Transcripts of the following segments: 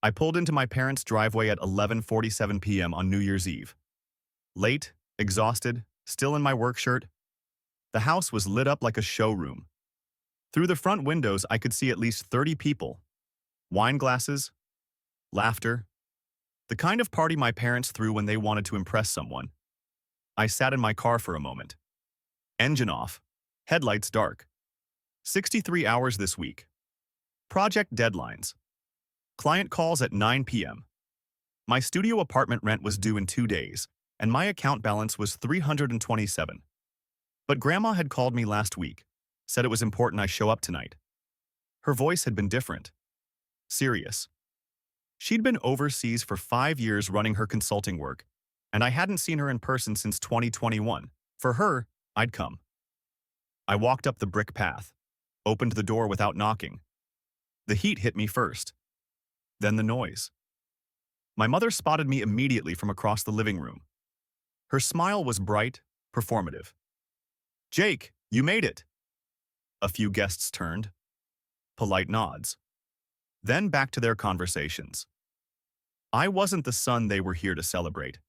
I pulled into my parents' driveway at 11:47 p.m. on New Year's Eve. Late, exhausted, still in my work shirt. The house was lit up like a showroom. Through the front windows, I could see at least 30 people. Wine glasses, laughter. The kind of party my parents threw when they wanted to impress someone. I sat in my car for a moment. Engine off. Headlights dark. 63 hours this week. Project deadlines. Client calls at 9 p.m. My studio apartment rent was due in 2 days, and my account balance was $327. But Grandma had called me last week, said it was important I show up tonight. Her voice had been different. Serious. She'd been overseas for 5 years running her consulting work, and I hadn't seen her in person since 2021. For her, I'd come. I walked up the brick path, opened the door without knocking. The heat hit me first. Then the noise. My mother spotted me immediately from across the living room. Her smile was bright, performative. "Jake, you made it." A few guests turned. Polite nods. Then back to their conversations. I wasn't the son they were here to celebrate.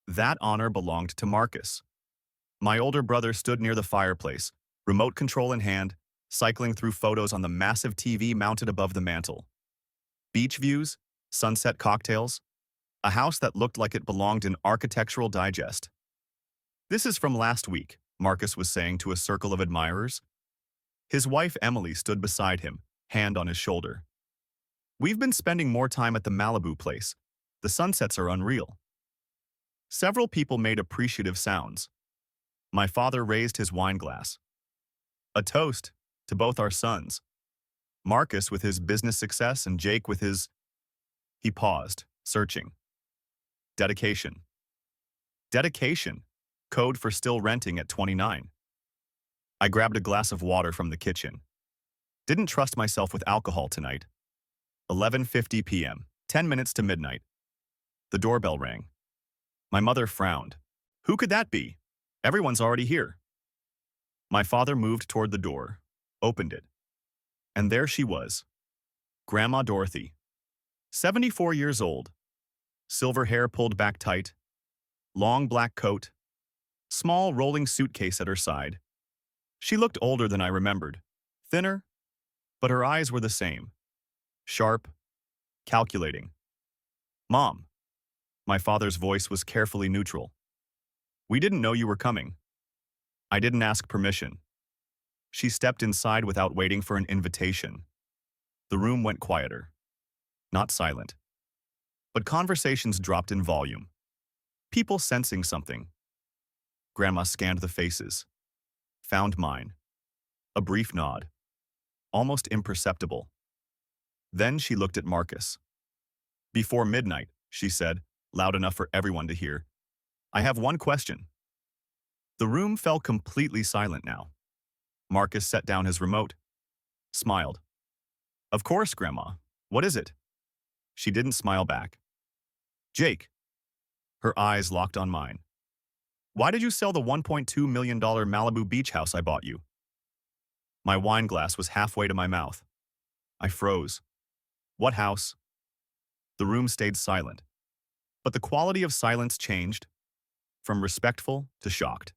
That honor belonged to Marcus. My older brother stood near the fireplace, remote control in hand, cycling through photos on the massive TV mounted above the mantel. Beach views, sunset cocktails, a house that looked like it belonged in Architectural Digest. "This is from last week," Marcus was saying to a circle of admirers. His wife Emily stood beside him, hand on his shoulder. "We've been spending more time at the Malibu place. The sunsets are unreal." Several people made appreciative sounds. My father raised his wine glass. "A toast to both our sons. Marcus with his business success and Jake with his..." He paused, searching. "Dedication." Dedication, code for still renting at 29. I grabbed a glass of water from the kitchen. Didn't trust myself with alcohol tonight. 11:50 p.m., 10 minutes to midnight. The doorbell rang. My mother frowned. "Who could that be? Everyone's already here." My father moved toward the door, opened it. And there she was. Grandma Dorothy. 74 years old. Silver hair pulled back tight. Long black coat. Small rolling suitcase at her side. She looked older than I remembered. Thinner, but her eyes were the same. Sharp, calculating. "Mom." My father's voice was carefully neutral. "We didn't know you were coming." I didn't ask permission. She stepped inside without waiting for an invitation. The room went quieter. Not silent. But conversations dropped in volume. People sensing something. Grandma scanned the faces. Found mine. A brief nod. Almost imperceptible. Then she looked at Marcus. "Before midnight," she said, loud enough for everyone to hear. "I have one question." The room fell completely silent now. Marcus set down his remote. Smiled. "Of course, Grandma. What is it?" She didn't smile back. "Jake." Her eyes locked on mine. "Why did you sell the $1.2 million Malibu beach house I bought you?" My wine glass was halfway to my mouth. I froze. "What house?" The room stayed silent. But the quality of silence changed, from respectful to shocked.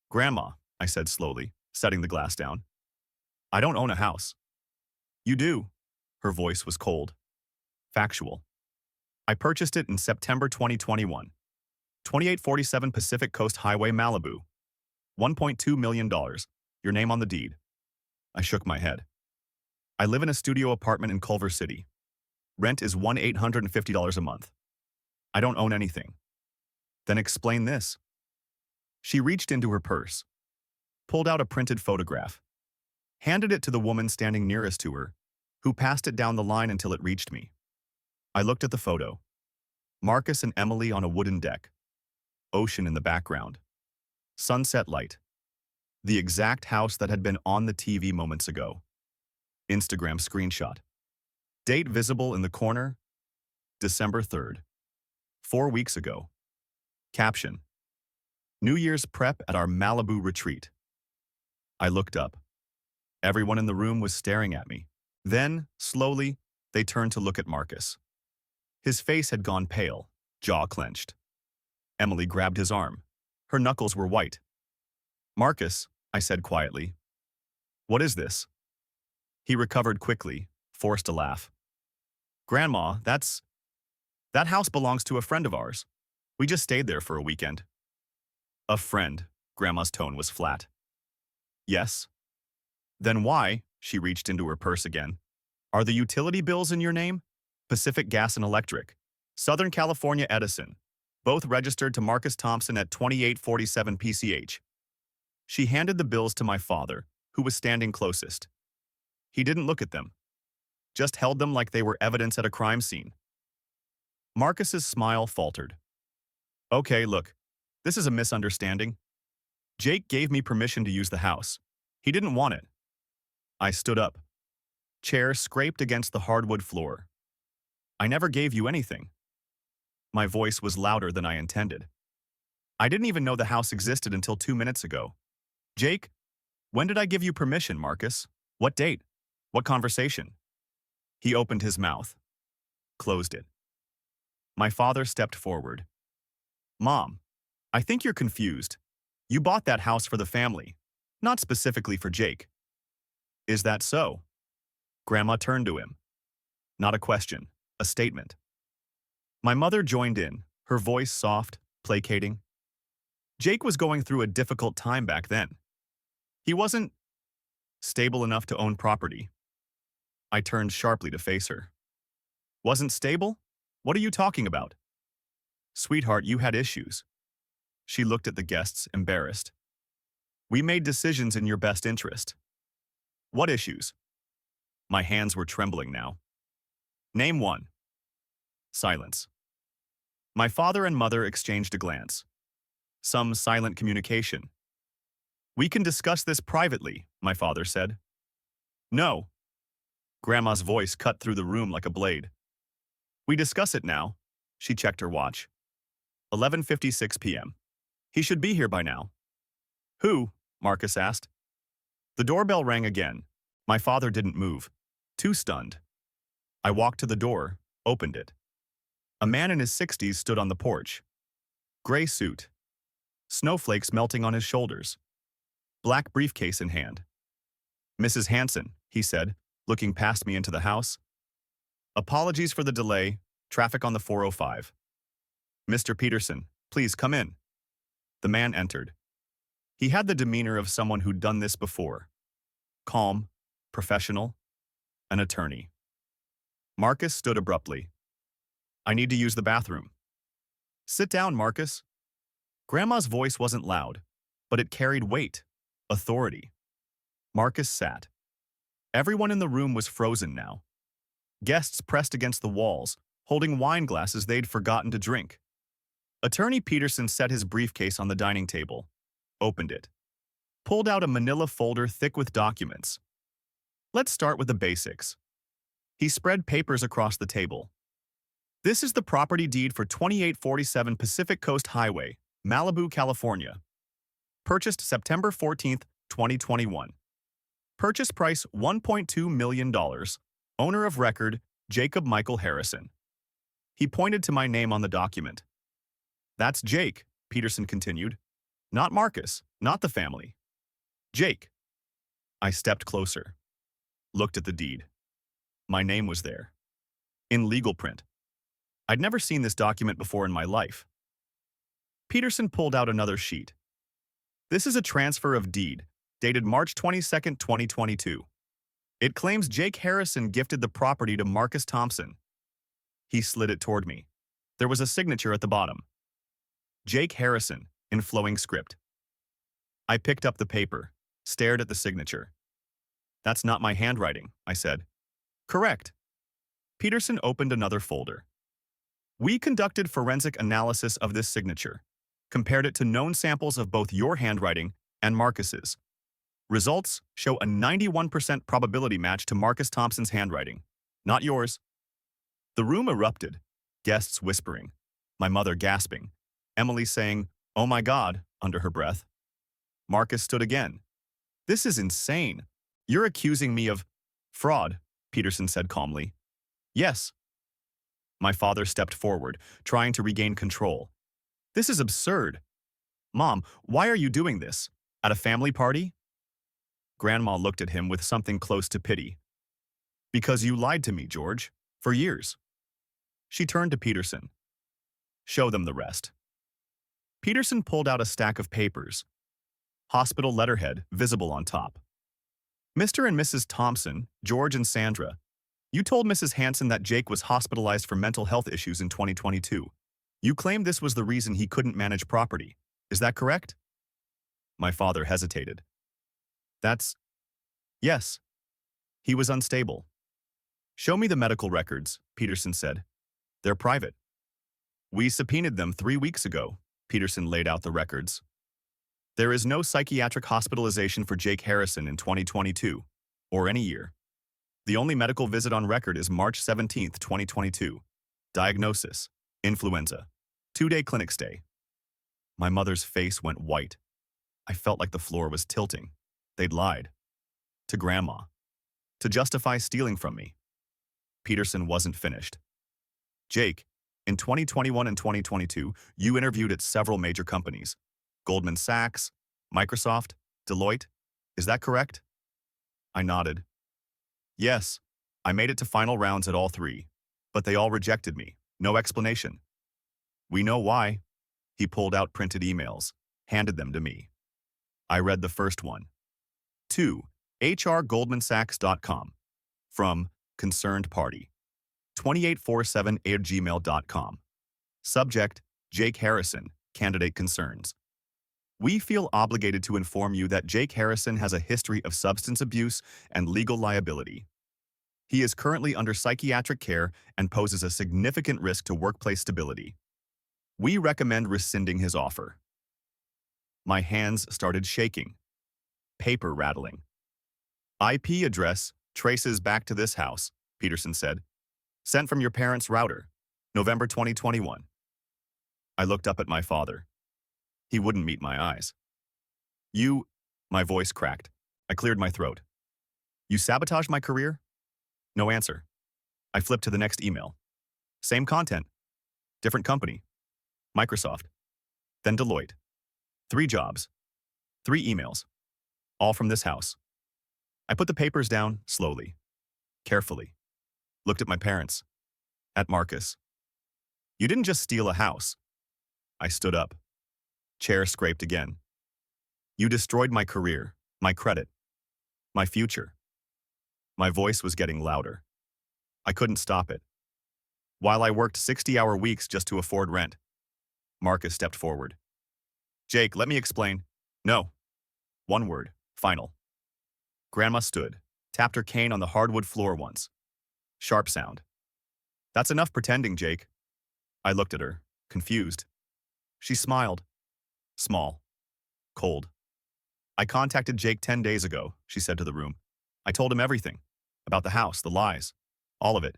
"Grandma," I said slowly, setting the glass down. "I don't own a house." "You do." Her voice was cold. Factual. "I purchased it in September 2021. 2847 Pacific Coast Highway, Malibu. $1.2 million. Your name on the deed." I shook my head. "I live in a studio apartment in Culver City. Rent is $1,850 a month. I don't own anything." "Then explain this." She reached into her purse, pulled out a printed photograph, handed it to the woman standing nearest to her, who passed it down the line until it reached me. I looked at the photo. Marcus and Emily on a wooden deck. Ocean in the background. Sunset light. The exact house that had been on the TV moments ago. Instagram screenshot. Date visible in the corner, December 3rd. 4 weeks ago. Caption. New Year's prep at our Malibu retreat. I looked up. Everyone in the room was staring at me. Then, slowly, they turned to look at Marcus. His face had gone pale, jaw clenched. Emily grabbed his arm. Her knuckles were white. "Marcus," I said quietly. "What is this?" He recovered quickly, forced a laugh. "Grandma, that house belongs to a friend of ours. We just stayed there for a weekend." "A friend," Grandma's tone was flat. "Yes." "Then why," she reached into her purse again, "are the utility bills in your name? Pacific Gas and Electric, Southern California Edison, both registered to Marcus Thompson at 2847 PCH. She handed the bills to my father, who was standing closest. He didn't look at them, just held them like they were evidence at a crime scene. Marcus's smile faltered. "Okay, look, this is a misunderstanding. Jake gave me permission to use the house. He didn't want it." I stood up. Chair scraped against the hardwood floor. "I never gave you anything." My voice was louder than I intended. "I didn't even know the house existed until 2 minutes ago. Jake, when did I give you permission, Marcus? What date? What conversation?" He opened his mouth, closed it. My father stepped forward. "Mom, I think you're confused. You bought that house for the family, not specifically for Jake." "Is that so?" Grandma turned to him. Not a question, a statement. My mother joined in, her voice soft, placating. "Jake was going through a difficult time back then. He wasn't stable enough to own property." I turned sharply to face her. "Wasn't stable? What are you talking about?" "Sweetheart, you had issues." She looked at the guests, embarrassed. "We made decisions in your best interest." "What issues?" My hands were trembling now. "Name one." Silence. My father and mother exchanged a glance. Some silent communication. "We can discuss this privately," my father said. "No." Grandma's voice cut through the room like a blade. "We discuss it now." She checked her watch. 11:56 p.m. "He should be here by now." "Who?" Marcus asked. The doorbell rang again. My father didn't move, too stunned. I walked to the door, opened it. A man in his 60s stood on the porch. Gray suit. Snowflakes melting on his shoulders. Black briefcase in hand. "Mrs. Hanson," he said, looking past me into the house. "Apologies for the delay. Traffic on the 405. Mr. Peterson, please come in." The man entered. He had the demeanor of someone who'd done this before. Calm, professional, an attorney. Marcus stood abruptly. "I need to use the bathroom." "Sit down, Marcus." Grandma's voice wasn't loud, but it carried weight, authority. Marcus sat. Everyone in the room was frozen now. Guests pressed against the walls, holding wine glasses they'd forgotten to drink. Attorney Peterson set his briefcase on the dining table, opened it, pulled out a manila folder thick with documents. "Let's start with the basics." He spread papers across the table. "This is the property deed for 2847 Pacific Coast Highway, Malibu, California. Purchased September 14th, 2021. Purchase price $1.2 million. Owner of record, Jacob Michael Harrison." He pointed to my name on the document. "That's Jake," Peterson continued. "Not Marcus, not the family. Jake." I stepped closer, looked at the deed. My name was there, in legal print. I'd never seen this document before in my life. Peterson pulled out another sheet. "This is a transfer of deed, dated March 22nd, 2022. It claims Jake Harrison gifted the property to Marcus Thompson." He slid it toward me. There was a signature at the bottom. "Jake Harrison," in flowing script. I picked up the paper, stared at the signature. "That's not my handwriting," I said. "Correct." Peterson opened another folder. "We conducted forensic analysis of this signature, compared it to known samples of both your handwriting and Marcus's. Results show a 91% probability match to Marcus Thompson's handwriting, not yours." The room erupted, guests whispering, my mother gasping, Emily saying, "Oh my God," under her breath. Marcus stood again. "This is insane. You're accusing me of fraud," Peterson said calmly. "Yes." My father stepped forward, trying to regain control. This is absurd. Mom, why are you doing this? At a family party? Grandma looked at him with something close to pity. Because you lied to me, George. For years. She turned to Peterson. Show them the rest. Peterson pulled out a stack of papers. Hospital letterhead visible on top. Mr. and Mrs. Thompson, George and Sandra, you told Mrs. Hanson that Jake was hospitalized for mental health issues in 2022. You claimed this was the reason he couldn't manage property. Is that correct? My father hesitated. Yes. He was unstable. Show me the medical records, Peterson said. They're private. We subpoenaed them 3 weeks ago. Peterson laid out the records. There is no psychiatric hospitalization for Jake Harrison in 2022, or any year. The only medical visit on record is March 17, 2022. Diagnosis: influenza. 2-day clinic stay. My mother's face went white. I felt like the floor was tilting. They'd lied. To Grandma. To justify stealing from me. Peterson wasn't finished. Jake, in 2021 and 2022, you interviewed at several major companies. Goldman Sachs, Microsoft, Deloitte. Is that correct? I nodded. Yes, I made it to final rounds at all 3, but they all rejected me. No explanation. We know why. He pulled out printed emails, handed them to me. I read the first one. To hrgoldmansachs.com. From concerned party. 2847@gmail.com. Subject: Jake Harrison, candidate concerns. We feel obligated to inform you that Jake Harrison has a history of substance abuse and legal liability. He is currently under psychiatric care and poses a significant risk to workplace stability. We recommend rescinding his offer. My hands started shaking. Paper rattling. IP address traces back to this house, Peterson said. Sent from your parents' router, November 2021. I looked up at my father. He wouldn't meet my eyes. My voice cracked. I cleared my throat. You sabotaged my career? No answer. I flipped to the next email. Same content. Different company. Microsoft. Then Deloitte. 3 jobs. 3 emails. All from this house. I put the papers down slowly, carefully. Looked at my parents. At Marcus. You didn't just steal a house. I stood up. Chair scraped again. You destroyed my career, my credit, my future. My voice was getting louder. I couldn't stop it. While I worked 60-hour weeks just to afford rent. Marcus stepped forward. Jake, let me explain. No. One word. Final. Grandma stood, tapped her cane on the hardwood floor once. Sharp sound. That's enough pretending, Jake. I looked at her, confused. She smiled. Small. Cold. I contacted Jake 10 days ago, she said to the room. I told him everything. About the house, the lies. All of it.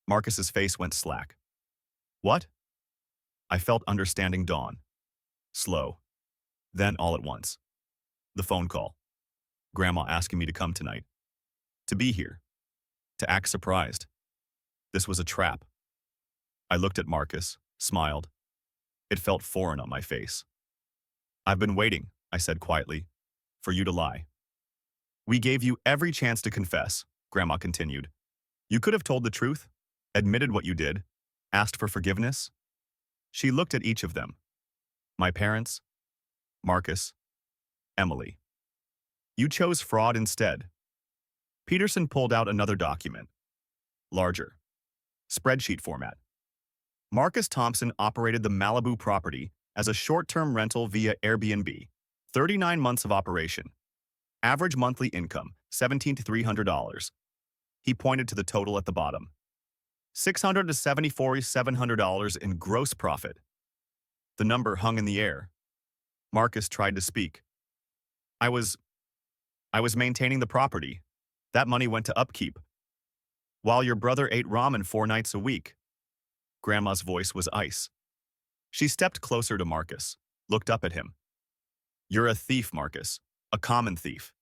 Marcus's face went slack. What? I felt understanding dawn. Slow. Then all at once. The phone call. Grandma asking me to come tonight. To be here. To act surprised. This was a trap. I looked at Marcus, smiled. It felt foreign on my face. I've been waiting, I said quietly, for you to lie. We gave you every chance to confess, Grandma continued. You could have told the truth, admitted what you did, asked for forgiveness. She looked at each of them. My parents, Marcus, Emily. You chose fraud instead. Peterson pulled out another document. Larger. Spreadsheet format. Marcus Thompson operated the Malibu property as a short-term rental via Airbnb. 39 months of operation. Average monthly income, $1,700 to $300. He pointed to the total at the bottom. $600 to $7,700 in gross profit. The number hung in the air. Marcus tried to speak. I was maintaining the property. That money went to upkeep. While your brother ate ramen 4 nights a week. Grandma's voice was ice. She stepped closer to Marcus, looked up at him. You're a thief, Marcus. A common thief.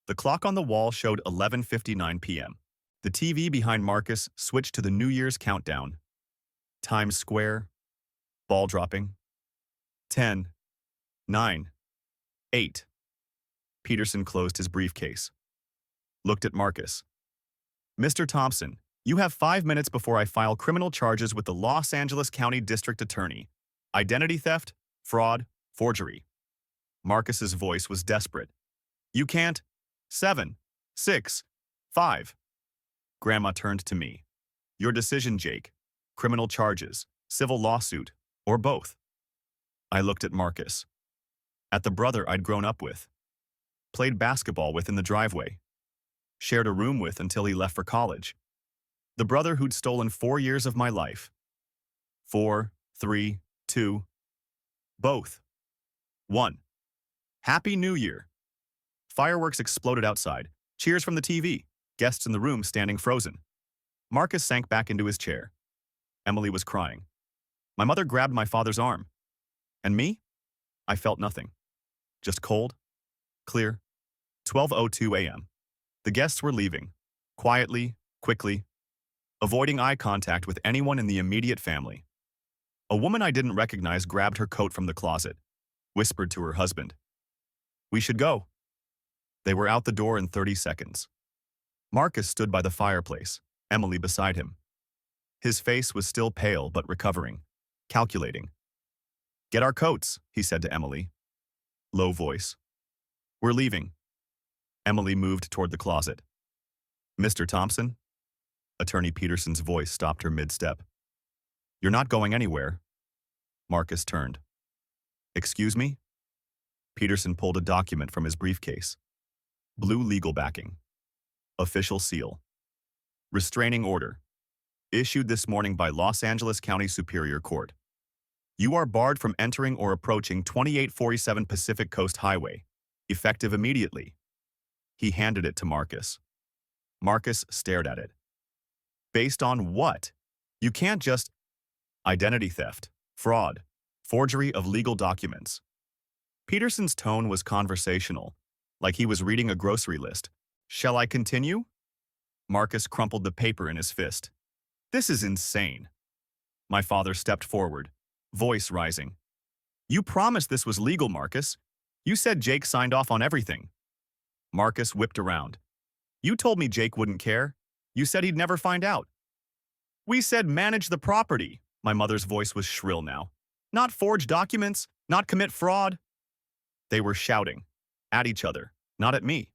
The clock on the wall showed 11:59 p.m. The TV behind Marcus switched to the New Year's countdown. Times Square, ball dropping. 10, 9, 8. Peterson closed his briefcase. Looked at Marcus. Mr. Thompson, you have 5 minutes before I file criminal charges with the Los Angeles County District Attorney. Identity theft, fraud, forgery. Marcus's voice was desperate. You can't. 7, 6, 5. Grandma turned to me. Your decision, Jake. Criminal charges, civil lawsuit, or both. I looked at Marcus. At the brother I'd grown up with. Played basketball with in the driveway. Shared a room with until he left for college. The brother who'd stolen 4 years of my life. 4, 3, 2. Both. 1. Happy New Year. Fireworks exploded outside. Cheers from the TV. Guests in the room standing frozen. Marcus sank back into his chair. Emily was crying. My mother grabbed my father's arm. And me? I felt nothing. Just cold, clear. 12:02 a.m. The guests were leaving. Quietly, quickly, avoiding eye contact with anyone in the immediate family. A woman I didn't recognize grabbed her coat from the closet, whispered to her husband. We should go. They were out the door in 30 seconds. Marcus stood by the fireplace, Emily beside him. His face was still pale but recovering, calculating. Get our coats, he said to Emily. Low voice. We're leaving. Emily moved toward the closet. Mr. Thompson? Attorney Peterson's voice stopped her mid-step. You're not going anywhere. Marcus turned. Excuse me? Peterson pulled a document from his briefcase. Blue legal backing. Official seal. Restraining order. Issued this morning by Los Angeles County Superior Court. You are barred from entering or approaching 2847 Pacific Coast Highway, effective immediately. He handed it to Marcus. Marcus stared at it. Based on what? You can't just... Identity theft, fraud, forgery of legal documents. Peterson's tone was conversational, like he was reading a grocery list. Shall I continue? Marcus crumpled the paper in his fist. This is insane. My father stepped forward, voice rising. You promised this was legal, Marcus. You said Jake signed off on everything. Marcus whipped around. You told me Jake wouldn't care. You said he'd never find out. We said manage the property. My mother's voice was shrill now. Not forge documents, not commit fraud. They were shouting. At each other, not at me.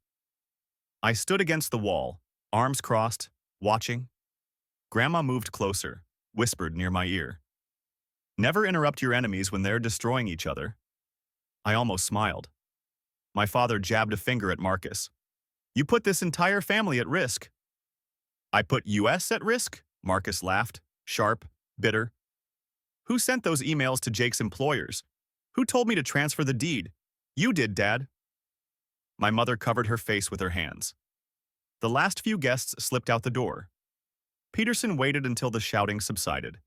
I stood against the wall, arms crossed, watching. Grandma moved closer, whispered near my ear. Never interrupt your enemies when they're destroying each other. I almost smiled. My father jabbed a finger at Marcus. You put this entire family at risk. I put us at risk? Marcus laughed, sharp, bitter. Who sent those emails to Jake's employers? Who told me to transfer the deed? You did, Dad. My mother covered her face with her hands. The last few guests slipped out the door. Peterson waited until the shouting subsided.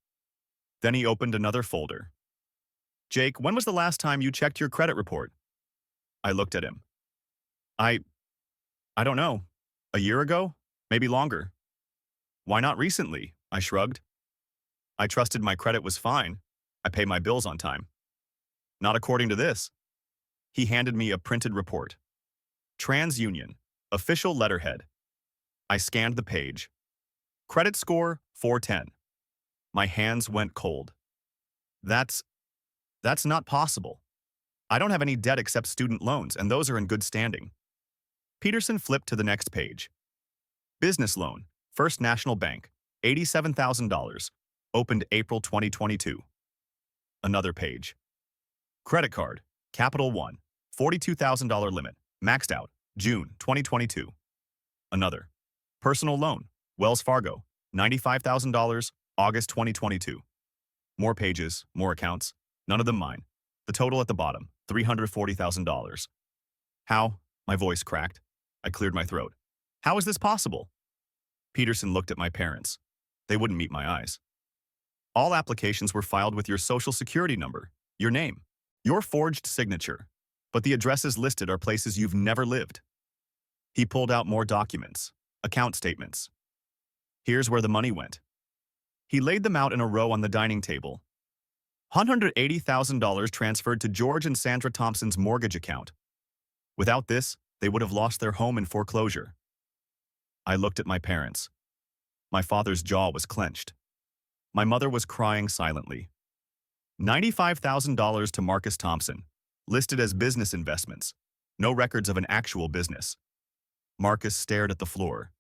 Then he opened another folder. Jake, when was the last time you checked your credit report? I looked at him. I don't know. A year ago? Maybe longer. Why not recently? I shrugged. I trusted my credit was fine. I pay my bills on time. Not according to this. He handed me a printed report. TransUnion, official letterhead. I scanned the page. Credit score 410. My hands went cold. That's not possible. I don't have any debt except student loans, and those are in good standing. Peterson flipped to the next page. Business loan, First National Bank, $87,000, opened April 2022. Another page. Credit card, Capital One, $42,000 limit, maxed out, June 2022. Another. Personal loan, Wells Fargo, $95,000, August 2022. More pages, more accounts, none of them mine. The total at the bottom, $340,000. How? My voice cracked. I cleared my throat. How is this possible? Peterson looked at my parents. They wouldn't meet my eyes. All applications were filed with your social security number, your name, your forged signature, but the addresses listed are places you've never lived. He pulled out more documents, account statements, Here's where the money went. He laid them out in a row on the dining table. $180,000 transferred to George and Sandra Thompson's mortgage account. Without this, they would have lost their home in foreclosure. I looked at my parents. My father's jaw was clenched. My mother was crying silently. $95,000 to Marcus Thompson, listed as business investments. No records of an actual business. Marcus stared at the floor.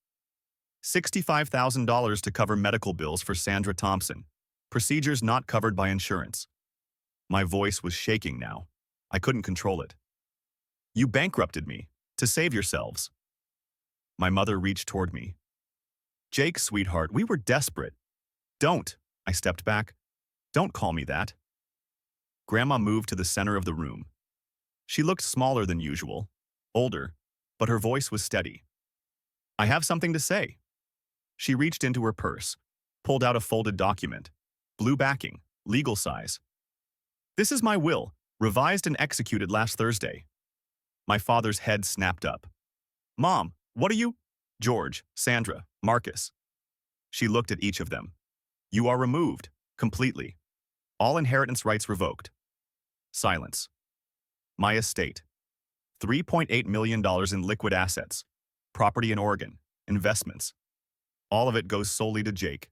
$65,000 to cover medical bills for Sandra Thompson. Procedures not covered by insurance. My voice was shaking now. I couldn't control it. You bankrupted me. To save yourselves. My mother reached toward me. Jake, sweetheart, we were desperate. Don't. I stepped back. Don't call me that. Grandma moved to the center of the room. She looked smaller than usual, older, but her voice was steady. I have something to say. She reached into her purse, pulled out a folded document, blue backing, legal size. This is my will, revised and executed last Thursday. My father's head snapped up. Mom, what are you? George, Sandra, Marcus. She looked at each of them. You are removed, completely. All inheritance rights revoked. Silence. My estate. $3.8 million in liquid assets, property in Oregon, investments. All of it goes solely to Jake.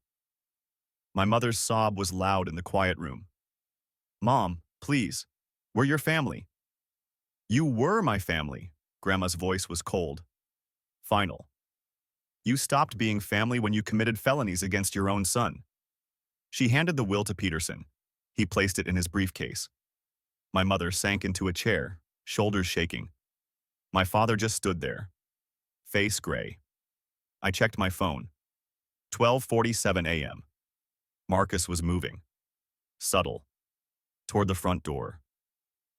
My mother's sob was loud in the quiet room. Mom, please, we're your family. You were my family. Grandma's voice was cold. Final. You stopped being family when you committed felonies against your own son. She handed the will to Peterson. He placed it in his briefcase. My mother sank into a chair, shoulders shaking. My father just stood there, face gray. I checked my phone. 12:47 a.m. Marcus was moving. Subtle. Toward the front door.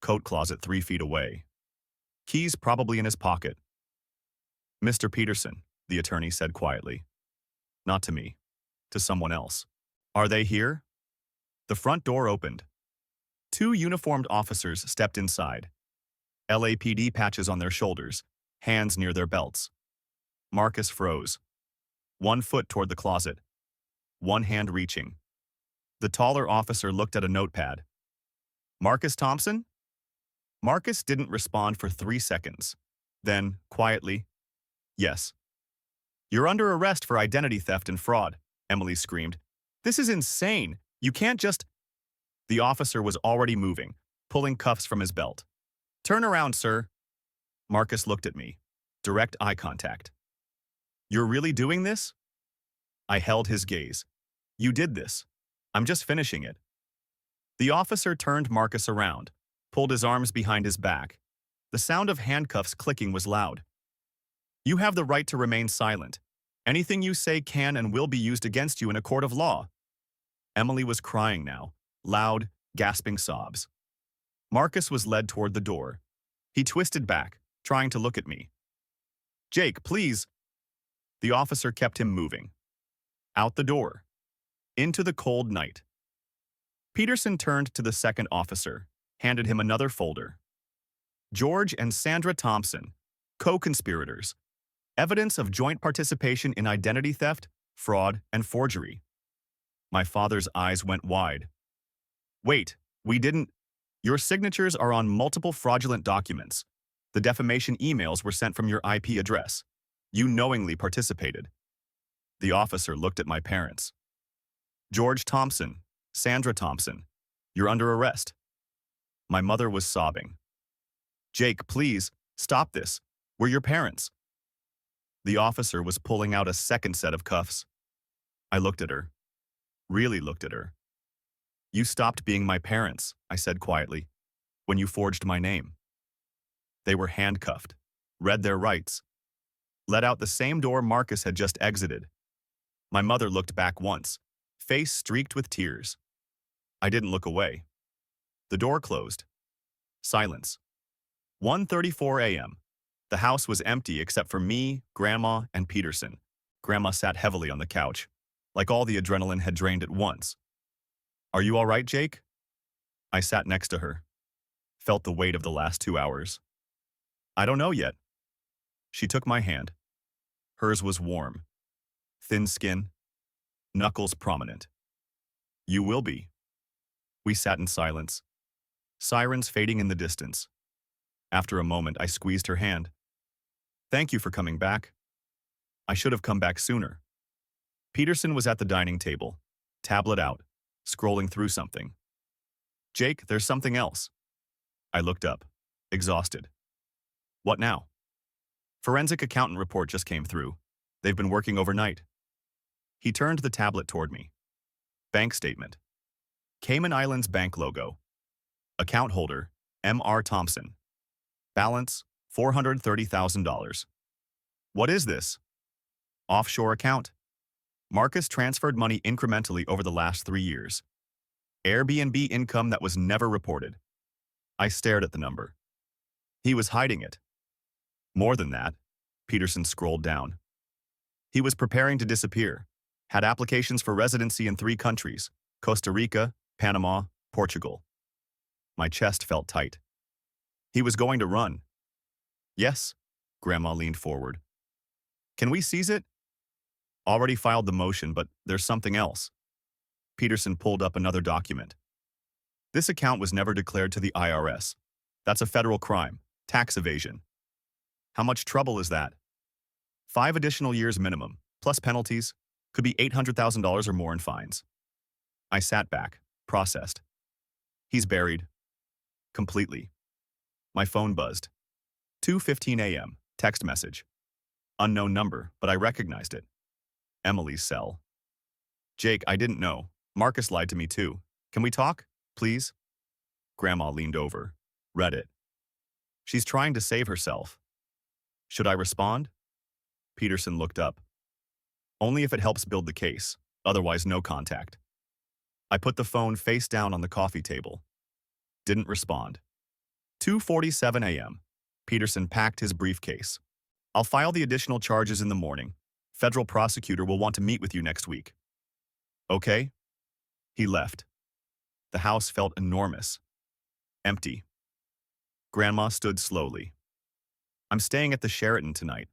Coat closet 3 feet away. Keys probably in his pocket. Mr. Peterson, the attorney said quietly. Not to me. To someone else. Are they here? The front door opened. 2 uniformed officers stepped inside. LAPD patches on their shoulders, hands near their belts. Marcus froze. 1 foot toward the closet. 1 hand reaching. The taller officer looked at a notepad. Marcus Thompson? Marcus didn't respond for 3 seconds. Then, quietly, yes. You're under arrest for identity theft and fraud, Emily screamed. This is insane. You can't just… The officer was already moving, pulling cuffs from his belt. Turn around, sir. Marcus looked at me. Direct eye contact. You're really doing this? I held his gaze. You did this. I'm just finishing it. The officer turned Marcus around, pulled his arms behind his back. The sound of handcuffs clicking was loud. You have the right to remain silent. Anything you say can and will be used against you in a court of law. Emily was crying now, loud, gasping sobs. Marcus was led toward the door. He twisted back, trying to look at me. Jake, please. The officer kept him moving. Out the door. Into the cold night. Peterson turned to the second officer, handed him another folder. George and Sandra Thompson, co-conspirators. Evidence of joint participation in identity theft, fraud, and forgery. My father's eyes went wide. Wait, we didn't… Your signatures are on multiple fraudulent documents. The defamation emails were sent from your IP address. You knowingly participated. The officer looked at my parents. George Thompson, Sandra Thompson, you're under arrest. My mother was sobbing. Jake, please, stop this. We're your parents. The officer was pulling out a second set of cuffs. I looked at her. Really looked at her. You stopped being my parents, I said quietly, when you forged my name. They were handcuffed, read their rights, let out the same door Marcus had just exited. My mother looked back once, face streaked with tears. I didn't look away. The door closed. Silence. 1:34 a.m. The house was empty except for me, Grandma, and Peterson. Grandma sat heavily on the couch, like all the adrenaline had drained at once. Are you all right, Jake? I sat next to her. Felt the weight of the last 2 hours. I don't know yet. She took my hand. Hers was warm. Thin skin, knuckles prominent. You will be. We sat in silence, sirens fading in the distance. After a moment, I squeezed her hand. Thank you for coming back. I should have come back sooner. Peterson was at the dining table, tablet out, scrolling through something. Jake, there's something else. I looked up, exhausted. What now? Forensic accountant report just came through. They've been working overnight. He turned the tablet toward me. Bank statement. Cayman Islands bank logo. Account holder, M.R. Thompson. Balance, $430,000. What is this? Offshore account. Marcus transferred money incrementally over the last 3 years. Airbnb income that was never reported. I stared at the number. He was hiding it. More than that, Peterson scrolled down. He was preparing to disappear, had applications for residency in 3 countries, Costa Rica, Panama, Portugal. My chest felt tight. He was going to run. Yes, Grandma leaned forward. Can we seize it? Already filed the motion, but there's something else. Peterson pulled up another document. This account was never declared to the IRS. That's a federal crime, tax evasion. How much trouble is that? 5 additional years minimum, plus penalties, could be $800,000 or more in fines. I sat back, processed. He's buried. Completely. My phone buzzed. 2:15 a.m., text message. Unknown number, but I recognized it. Emily's cell. Jake, I didn't know. Marcus lied to me too. Can we talk, please? Grandma leaned over. Read it. She's trying to save herself. Should I respond? Peterson looked up. Only if it helps build the case, otherwise no contact. I put the phone face down on the coffee table. Didn't respond. 2:47 a.m. Peterson packed his briefcase. I'll file the additional charges in the morning. Federal prosecutor will want to meet with you next week. Okay? He left. The house felt enormous. Empty. Grandma stood slowly. I'm staying at the Sheraton tonight.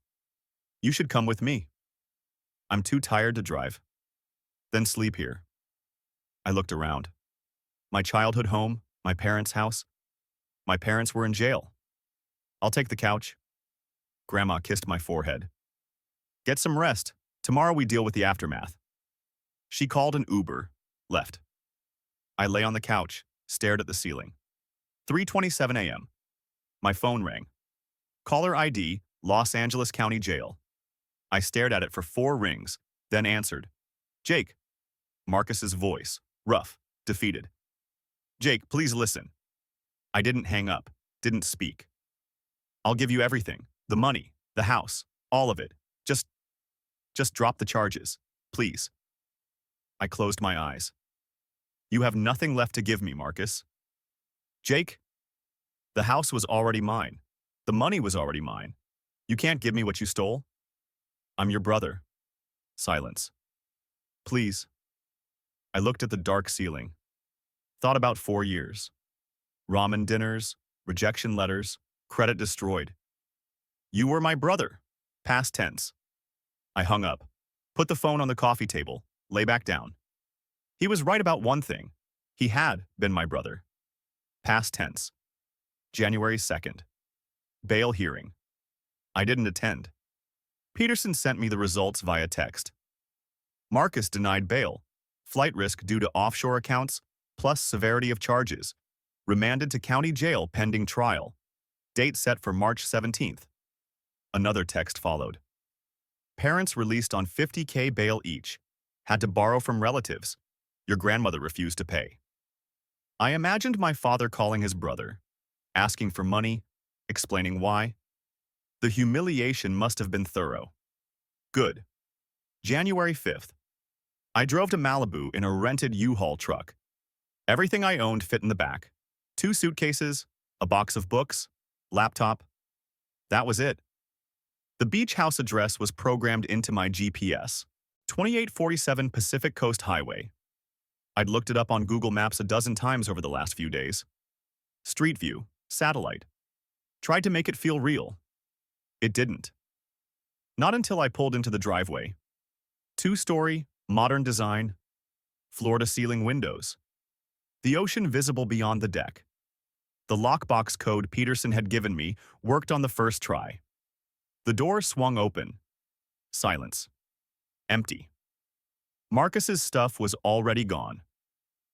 You should come with me. I'm too tired to drive. Then sleep here. I looked around. My childhood home, my parents' house. My parents were in jail. I'll take the couch. Grandma kissed my forehead. Get some rest. Tomorrow we deal with the aftermath. She called an Uber, left. I lay on the couch, stared at the ceiling. 3:27 a.m. My phone rang. Caller ID, Los Angeles County Jail. I stared at it for 4 rings, then answered. Jake. Marcus's voice, rough, defeated. Jake, please listen. I didn't hang up, didn't speak. I'll give you everything, the money, the house, all of it. Just drop the charges, please. I closed my eyes. You have nothing left to give me, Marcus. Jake, the house was already mine. The money was already mine. You can't give me what you stole? I'm your brother. Silence. Please. I looked at the dark ceiling. Thought about 4 years. Ramen dinners, rejection letters, credit destroyed. You were my brother. Past tense. I hung up, put the phone on the coffee table, lay back down. He was right about one thing. He had been my brother. Past tense. January 2nd. Bail hearing. I didn't attend. Peterson sent me the results via text. Marcus denied bail. Flight risk due to offshore accounts, plus severity of charges. Remanded to county jail pending trial. Date set for March 17th. Another text followed. Parents released on $50,000 bail each. Had to borrow from relatives. Your grandmother refused to pay. I imagined my father calling his brother, asking for money, explaining why. The humiliation must have been thorough. Good. January 5th. I drove to Malibu in a rented U-Haul truck. Everything I owned fit in the back. 2 suitcases, a box of books, laptop. That was it. The beach house address was programmed into my GPS, 2847 Pacific Coast Highway. I'd looked it up on Google Maps a dozen times over the last few days. Street view, satellite. Tried to make it feel real. It didn't. Not until I pulled into the driveway. 2-story, Modern design, floor-to-ceiling windows, the ocean visible beyond the deck. The lockbox code Peterson had given me worked on the first try. The door swung open. Silence. Empty. Marcus's stuff was already gone.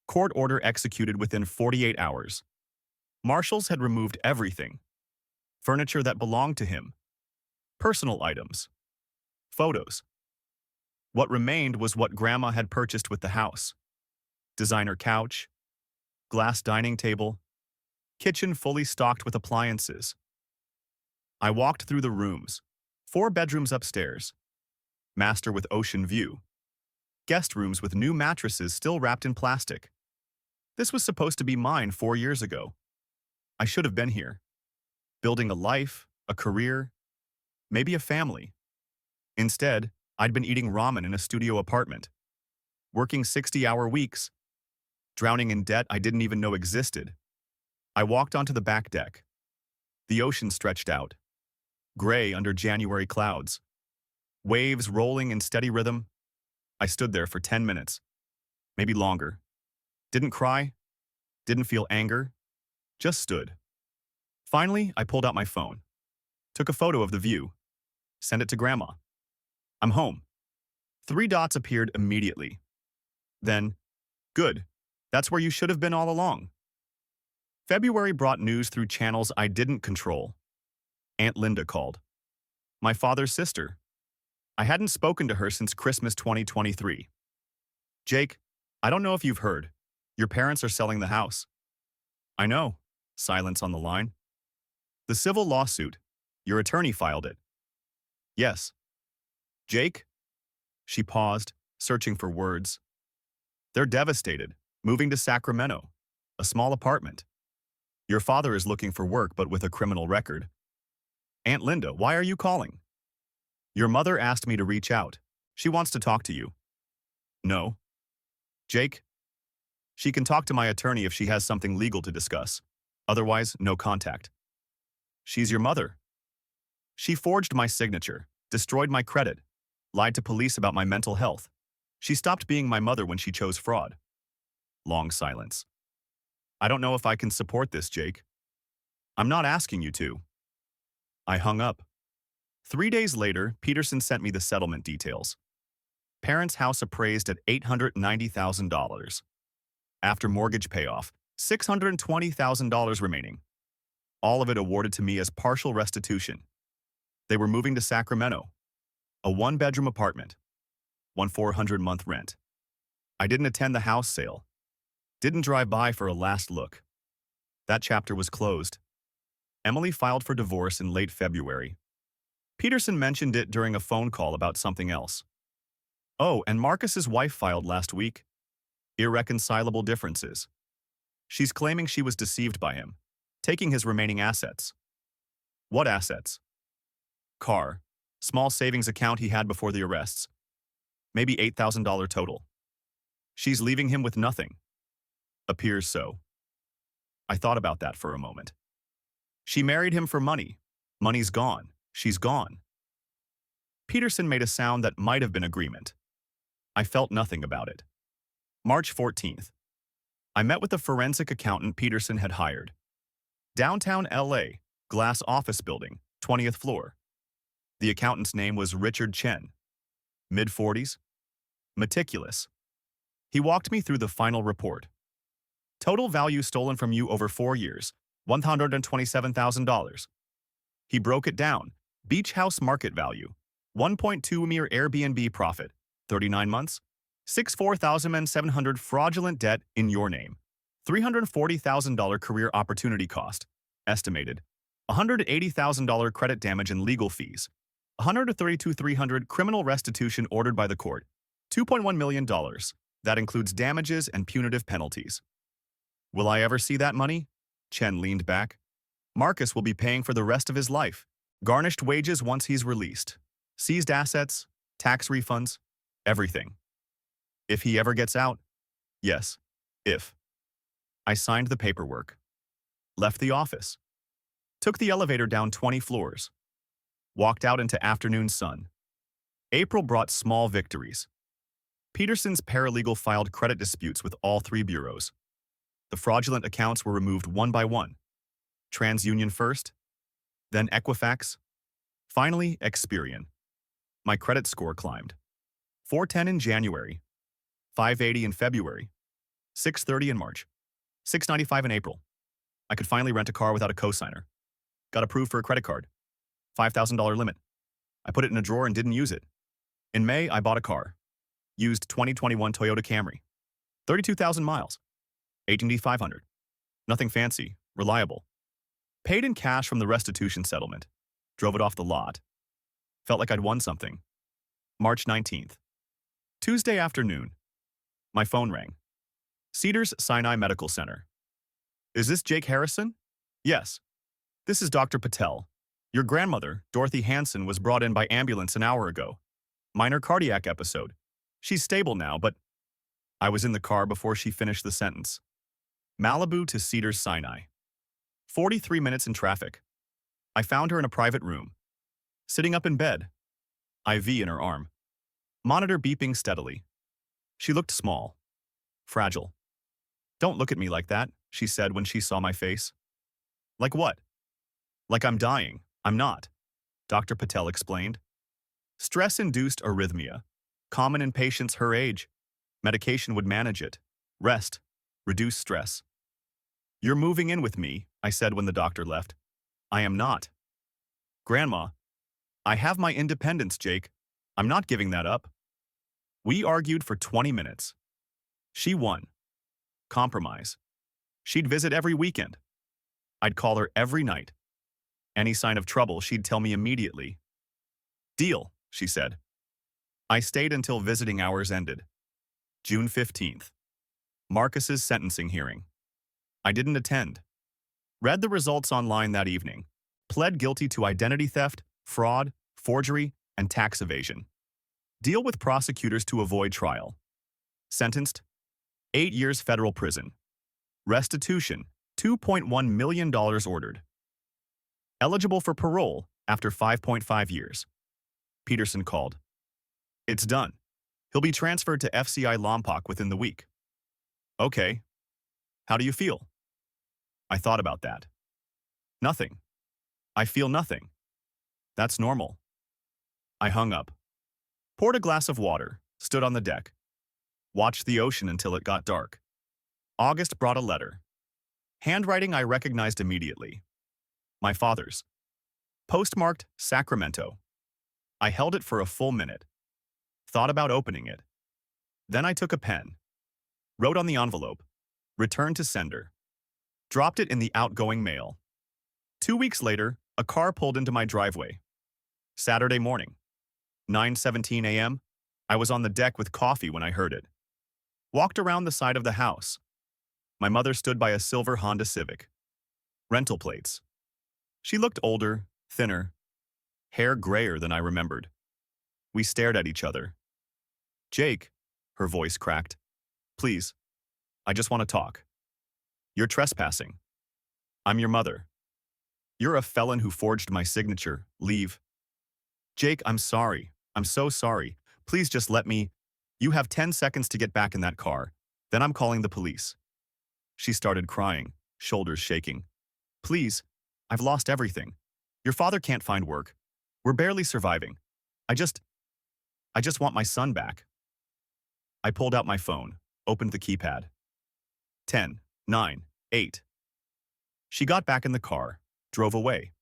Court order executed within 48 hours. Marshals had removed everything. Furniture that belonged to him. Personal items. Photos. What remained was what Grandma had purchased with the house. Designer couch, glass dining table, kitchen fully stocked with appliances. I walked through the rooms. 4 bedrooms upstairs. Master with ocean view. Guest rooms with new mattresses still wrapped in plastic. This was supposed to be mine 4 years ago. I should have been here. Building a life, a career, maybe a family. Instead, I'd been eating ramen in a studio apartment. Working 60-hour weeks. Drowning in debt I didn't even know existed. I walked onto the back deck. The ocean stretched out. Gray under January clouds. Waves rolling in steady rhythm. I stood there for 10 minutes. Maybe longer. Didn't cry. Didn't feel anger. Just stood. Finally, I pulled out my phone. Took a photo of the view. Sent it to Grandma. I'm home. 3 dots appeared immediately. Then, good. That's where you should have been all along. February brought news through channels I didn't control. Aunt Linda called. My father's sister. I hadn't spoken to her since Christmas 2023. Jake, I don't know if you've heard. Your parents are selling the house. I know. Silence on the line. The civil lawsuit. Your attorney filed it. Yes. Jake? She paused, searching for words. They're devastated, moving to Sacramento. A small apartment. Your father is looking for work but with a criminal record. Aunt Linda, why are you calling? Your mother asked me to reach out. She wants to talk to you. No. Jake? She can talk to my attorney if she has something legal to discuss. Otherwise, no contact. She's your mother. She forged my signature, destroyed my credit, lied to police about my mental health. She stopped being my mother when she chose fraud. Long silence. I don't know if I can support this, Jake. I'm not asking you to. I hung up. 3 days later, Peterson sent me the settlement details. Parents' house appraised at $890,000. After mortgage payoff, $620,000 remaining. All of it awarded to me as partial restitution. They were moving to Sacramento. A 1-bedroom apartment. 1,400-month rent. I didn't attend the house sale. Didn't drive by for a last look. That chapter was closed. Emily filed for divorce in late February. Peterson mentioned it during a phone call about something else. Oh, and Marcus's wife filed last week. Irreconcilable differences. She's claiming she was deceived by him, taking his remaining assets. What assets? Car. Small savings account he had before the arrests. Maybe $8,000 total. She's leaving him with nothing. Appears so. I thought about that for a moment. She married him for money. Money's gone. She's gone. Peterson made a sound that might have been agreement. I felt nothing about it. March 14th. I met with the forensic accountant Peterson had hired. Downtown LA, glass office building, 20th floor. The accountant's name was Richard Chen. Mid-40s. Meticulous. He walked me through the final report. Total value stolen from you over 4 years, $127,000. He broke it down. Beach house market value, 1.2 mere Airbnb profit, 39 months, $64,700 fraudulent debt in your name, $340,000 career opportunity cost, estimated, $180,000 credit damage and legal fees, $132,300 criminal restitution ordered by the court, $2.1 million. That includes damages and punitive penalties. Will I ever see that money? Chen leaned back. Marcus will be paying for the rest of his life. Garnished wages once he's released. Seized assets, tax refunds, everything. If he ever gets out? Yes, if. I signed the paperwork. Left the office. Took the elevator down 20 floors. Walked out into afternoon sun. April brought small victories. Peterson's paralegal filed credit disputes with all three bureaus. The fraudulent accounts were removed one by one. TransUnion first, then Equifax, finally Experian. My credit score climbed. 410 in January, 580 in February, 630 in March, 695 in April. I could finally rent a car without a cosigner. Got approved for a credit card. $5,000 limit. I put it in a drawer and didn't use it. In May, I bought a car. Used 2021 Toyota Camry. 32,000 miles. 18D500. Nothing fancy, reliable. Paid in cash from the restitution settlement. Drove it off the lot. Felt like I'd won something. March 19th. Tuesday afternoon. My phone rang. Cedars-Sinai Medical Center. Is this Jake Harrison? Yes. This is Dr. Patel. Your grandmother, Dorothy Hanson, was brought in by ambulance an hour ago. Minor cardiac episode. She's stable now, but I was in the car before she finished the sentence. Malibu to Cedars-Sinai. 43 minutes in traffic. I found her in a private room. Sitting up in bed. IV in her arm. Monitor beeping steadily. She looked small. Fragile. Don't look at me like that, she said when she saw my face. Like what? Like I'm dying. I'm not, Dr. Patel explained. Stress-induced arrhythmia. Common in patients her age. Medication would manage it. Rest. Reduce stress. You're moving in with me, I said when the doctor left. I am not. Grandma, I have my independence, Jake. I'm not giving that up. We argued for 20 minutes. She won. Compromise. She'd visit every weekend. I'd call her every night. Any sign of trouble, she'd tell me immediately. Deal, she said. I stayed until visiting hours ended. June 15th. Marcus's sentencing hearing. I didn't attend. Read the results online that evening. Pled guilty to identity theft, fraud, forgery, and tax evasion. Deal with prosecutors to avoid trial. Sentenced, 8 years federal prison. Restitution, $2.1 million ordered. Eligible for parole after 5.5 years. Peterson called. It's done. He'll be transferred to FCI Lompoc within the week. Okay. How do you feel? I thought about that. Nothing. I feel nothing. That's normal. I hung up. Poured a glass of water, stood on the deck. Watched the ocean until it got dark. August brought a letter. Handwriting I recognized immediately. My father's. Postmarked Sacramento. I held it for a full minute. Thought about opening it. Then I took a pen. Wrote on the envelope. Returned to sender. Dropped it in the outgoing mail. 2 weeks later, a car pulled into my driveway. Saturday morning. 9:17 a.m. I was on the deck with coffee when I heard it. Walked around the side of the house. My mother stood by a silver Honda Civic. Rental plates. She looked older, thinner, hair grayer than I remembered. We stared at each other. Jake, her voice cracked. Please, I just want to talk. You're trespassing. I'm your mother. You're a felon who forged my signature. Leave. Jake, I'm sorry. I'm so sorry. Please just let me. You have 10 seconds to get back in that car. Then I'm calling the police. She started crying, shoulders shaking. Please, I've lost everything. Your father can't find work. We're barely surviving. I just want my son back. I pulled out my phone, opened the keypad. 10, 9, 8. She got back in the car, drove away.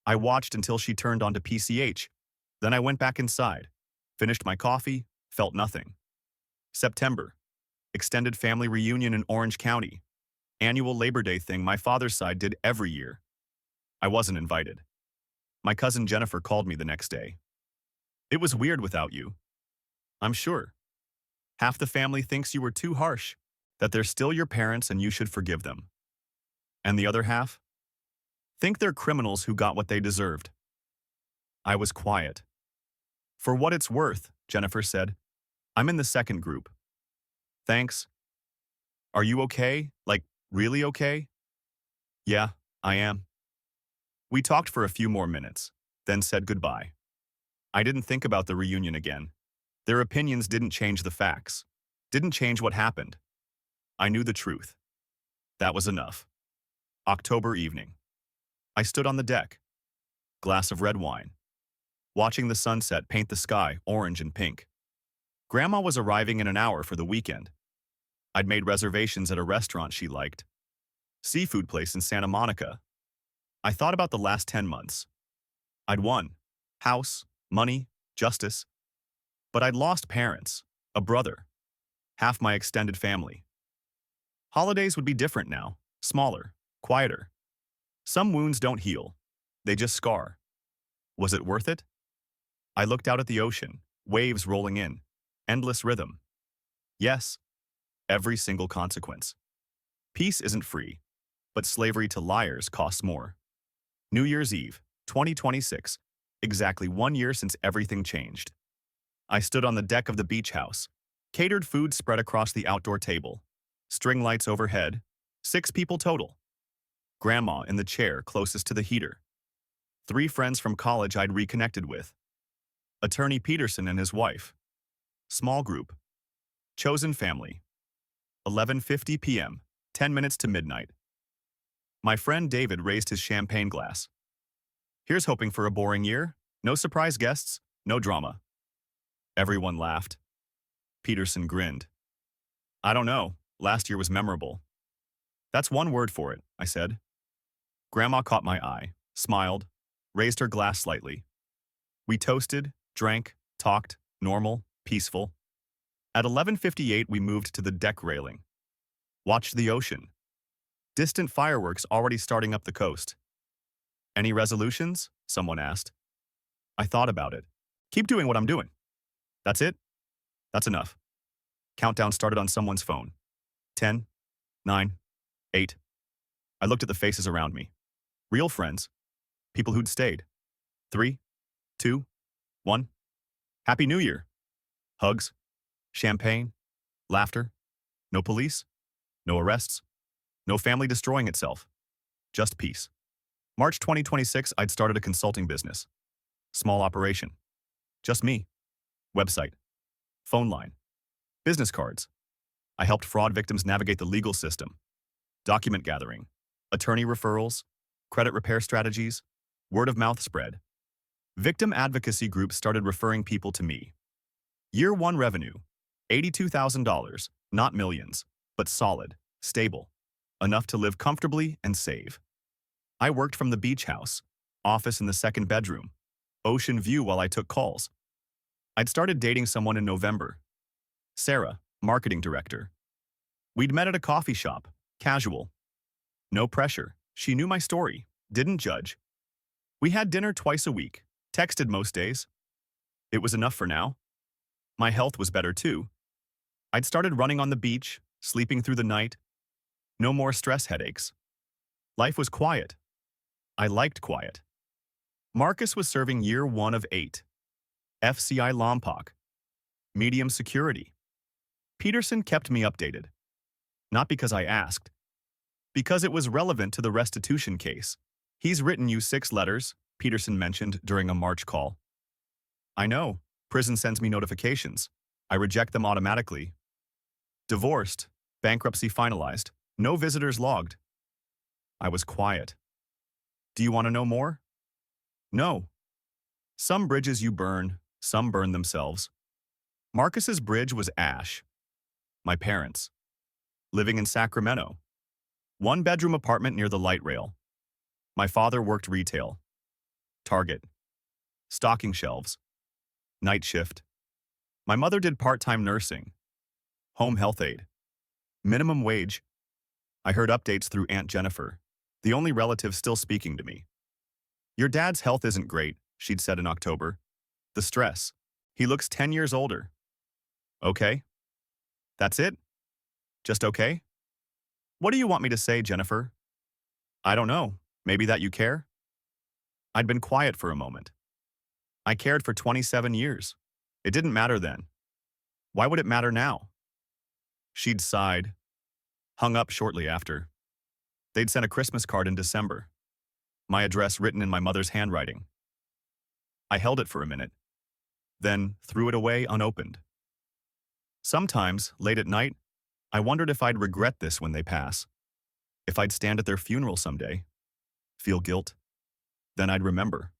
I watched until she turned onto PCH. Then I went back inside, finished my coffee, felt nothing. September. Extended family reunion in Orange County. Annual Labor Day thing my father's side did every year. I wasn't invited. My cousin Jennifer called me the next day. It was weird without you. I'm sure. Half the family thinks you were too harsh, that they're still your parents and you should forgive them. And the other half? Think they're criminals who got what they deserved. I was quiet. For what it's worth, Jennifer said. I'm in the second group. Thanks. Are you okay? Like, really okay? Yeah, I am. We talked for a few more minutes, then said goodbye. I didn't think about the reunion again. Their opinions didn't change the facts, didn't change what happened. I knew the truth. That was enough. October evening. I stood on the deck, glass of red wine, watching the sunset paint the sky orange and pink. Grandma was arriving in an hour for the weekend. I'd made reservations at a restaurant she liked, seafood place in Santa Monica. I thought about the last 10 months. I'd won. House, money, justice. But I'd lost parents, a brother, half my extended family. Holidays would be different now, smaller, quieter. Some wounds don't heal. They just scar. Was it worth it? I looked out at the ocean, waves rolling in, endless rhythm. Yes, every single consequence. Peace isn't free, but slavery to liars costs more. New Year's Eve, 2026, exactly 1 year since everything changed. I stood on the deck of the beach house, catered food spread across the outdoor table, string lights overhead, 6 people total. Grandma in the chair closest to the heater. 3 friends from college I'd reconnected with. Attorney Peterson and his wife. Small group. Chosen family. 11:50 p.m., 10 minutes to midnight. My friend David raised his champagne glass. Here's hoping for a boring year. No surprise guests, no drama. Everyone laughed. Peterson grinned. I don't know, last year was memorable. That's one word for it, I said. Grandma caught my eye, smiled, raised her glass slightly. We toasted, drank, talked, normal, peaceful. At 11:58 we moved to the deck railing. Watched the ocean. Distant fireworks already starting up the coast. Any resolutions? Someone asked. I thought about it. Keep doing what I'm doing. That's it? That's enough. Countdown started on someone's phone. 10, 9, 8. I looked at the faces around me. Real friends. People who'd stayed. 3, 2, 1. Happy New Year. Hugs. Champagne. Laughter. No police. No arrests. No family destroying itself. Just peace. March 2026, I'd started a consulting business. Small operation. Just me. Website. Phone line. Business cards. I helped fraud victims navigate the legal system. Document gathering. Attorney referrals. Credit repair strategies. Word of mouth spread. Victim advocacy groups started referring people to me. Year 1 revenue. $82,000. Not millions, but solid, stable. Enough to live comfortably and save. I worked from the beach house, office in the second bedroom, ocean view while I took calls. I'd started dating someone in November. Sarah, marketing director. We'd met at a coffee shop, casual. No pressure. She knew my story, didn't judge. We had dinner twice a week, texted most days. It was enough for now. My health was better too. I'd started running on the beach, sleeping through the night. No more stress headaches. Life was quiet. I liked quiet. Marcus was serving year 1 of 8. FCI Lompoc. Medium security. Peterson kept me updated. Not because I asked. Because it was relevant to the restitution case. He's written you 6 letters, Peterson mentioned during a March call. I know. Prison sends me notifications. I reject them automatically. Divorced. Bankruptcy finalized. No visitors logged. I was quiet. Do you want to know more? No. Some bridges you burn, some burn themselves. Marcus's bridge was ash. My parents. Living in Sacramento. 1-bedroom apartment near the light rail. My father worked retail. Target. Stocking shelves. Night shift. My mother did part-time nursing. Home health aide. Minimum wage. I heard updates through Aunt Jennifer, the only relative still speaking to me. Your dad's health isn't great, she'd said in October. The stress. He looks 10 years older. Okay. That's it? Just okay? What do you want me to say, Jennifer? I don't know. Maybe that you care? I'd been quiet for a moment. I cared for 27 years. It didn't matter then. Why would it matter now? She'd sighed. Hung up shortly after. They'd sent a Christmas card in December. My address written in my mother's handwriting. I held it for a minute. then threw it away unopened. Sometimes, late at night, I wondered if I'd regret this when they pass, if I'd stand at their funeral someday, feel guilt. Then I'd remember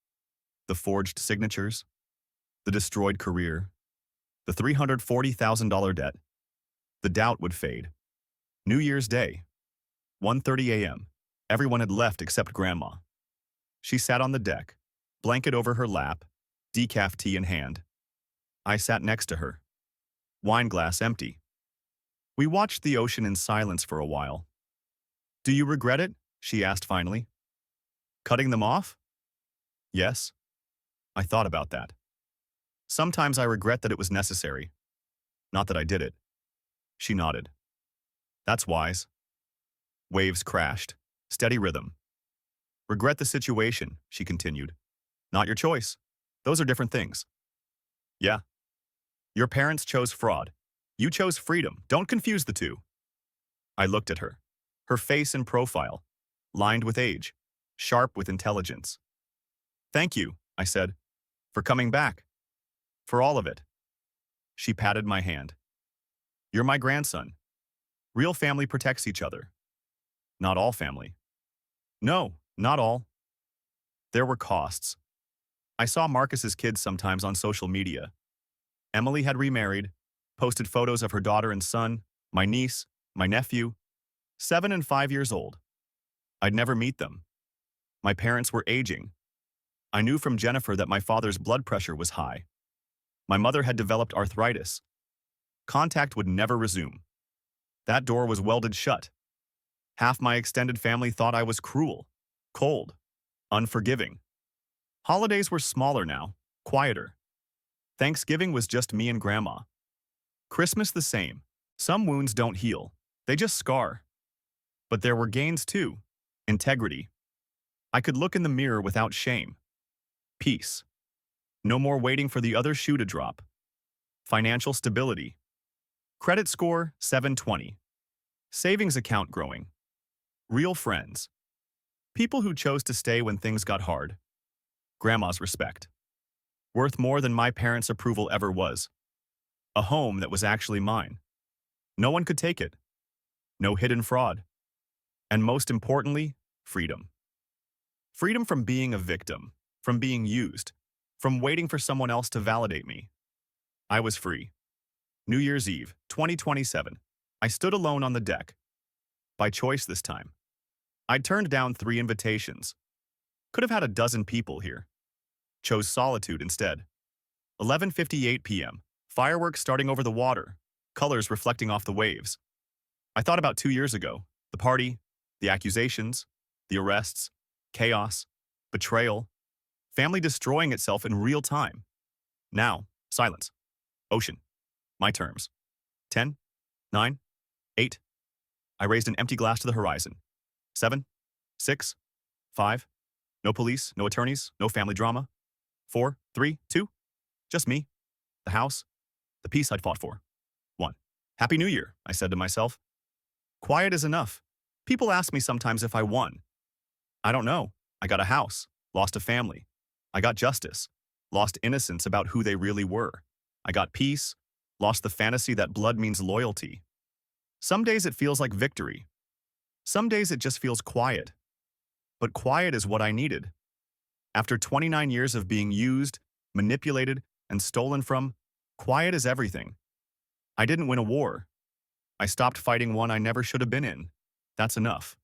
the forged signatures, the destroyed career, the $340,000 debt. The doubt would fade. New Year's Day, 1:30 a.m. Everyone had left except Grandma. She sat on the deck, blanket over her lap, decaf tea in hand. I sat next to her, wine glass empty. We watched the ocean in silence for a while. "Do you regret it?" she asked finally. "Cutting them off?" "Yes." I thought about that. Sometimes I regret that it was necessary, not that I did it. She nodded. "That's wise." Waves crashed. Steady rhythm. "Regret the situation," she continued. "Not your choice. Those are different things." "Yeah. Your parents chose fraud. You chose freedom. Don't confuse the two." I looked at her. Her face in profile, lined with age, sharp with intelligence. "Thank you," I said, "for coming back. For all of it." She patted my hand. "You're my grandson. Real family protects each other. Not all family." "No, not all." There were costs. I saw Marcus's kids sometimes on social media. Emily had remarried, posted photos of her daughter and son, my niece, my nephew, 7 and 5 years old. I'd never meet them. My parents were aging. I knew from Jennifer that my father's blood pressure was high. My mother had developed arthritis. Contact would never resume. That door was welded shut. Half my extended family thought I was cruel, cold, unforgiving. Holidays were smaller now, quieter. Thanksgiving was just me and Grandma. Christmas the same. Some wounds don't heal. They just scar. But there were gains too. Integrity. I could look in the mirror without shame. Peace. No more waiting for the other shoe to drop. Financial stability. Credit score 720. Savings account growing. Real friends. People who chose to stay when things got hard. Grandma's respect. Worth more than my parents' approval ever was. A home that was actually mine. No one could take it. No hidden fraud. And most importantly, freedom. Freedom from being a victim, from being used, from waiting for someone else to validate me. I was free. New Year's Eve, 2027. I stood alone on the deck. By choice this time. I'd turned down 3 invitations. Could have had a dozen people here. Chose solitude instead. 11:58 p.m. Fireworks starting over the water, colors reflecting off the waves. I thought about 2 years ago. The party, the accusations, the arrests, chaos, betrayal, family destroying itself in real time. Now, silence. Ocean. My terms. 10, 9, 8. I raised an empty glass to the horizon. 7, 6, 5. No police, no attorneys, no family drama. 4, 3, 2. Just me, the house, the peace I'd fought for. 1. Happy New Year, I said to myself. Quiet is enough. People ask me sometimes if I won. I don't know. I got a house, lost a family. I got justice, lost innocence about who they really were. I got peace, lost the fantasy that blood means loyalty. Some days it feels like victory. Some days it just feels quiet. But quiet is what I needed. After 29 years of being used, manipulated, and stolen from, quiet is everything. I didn't win a war. I stopped fighting one I never should have been in. That's enough.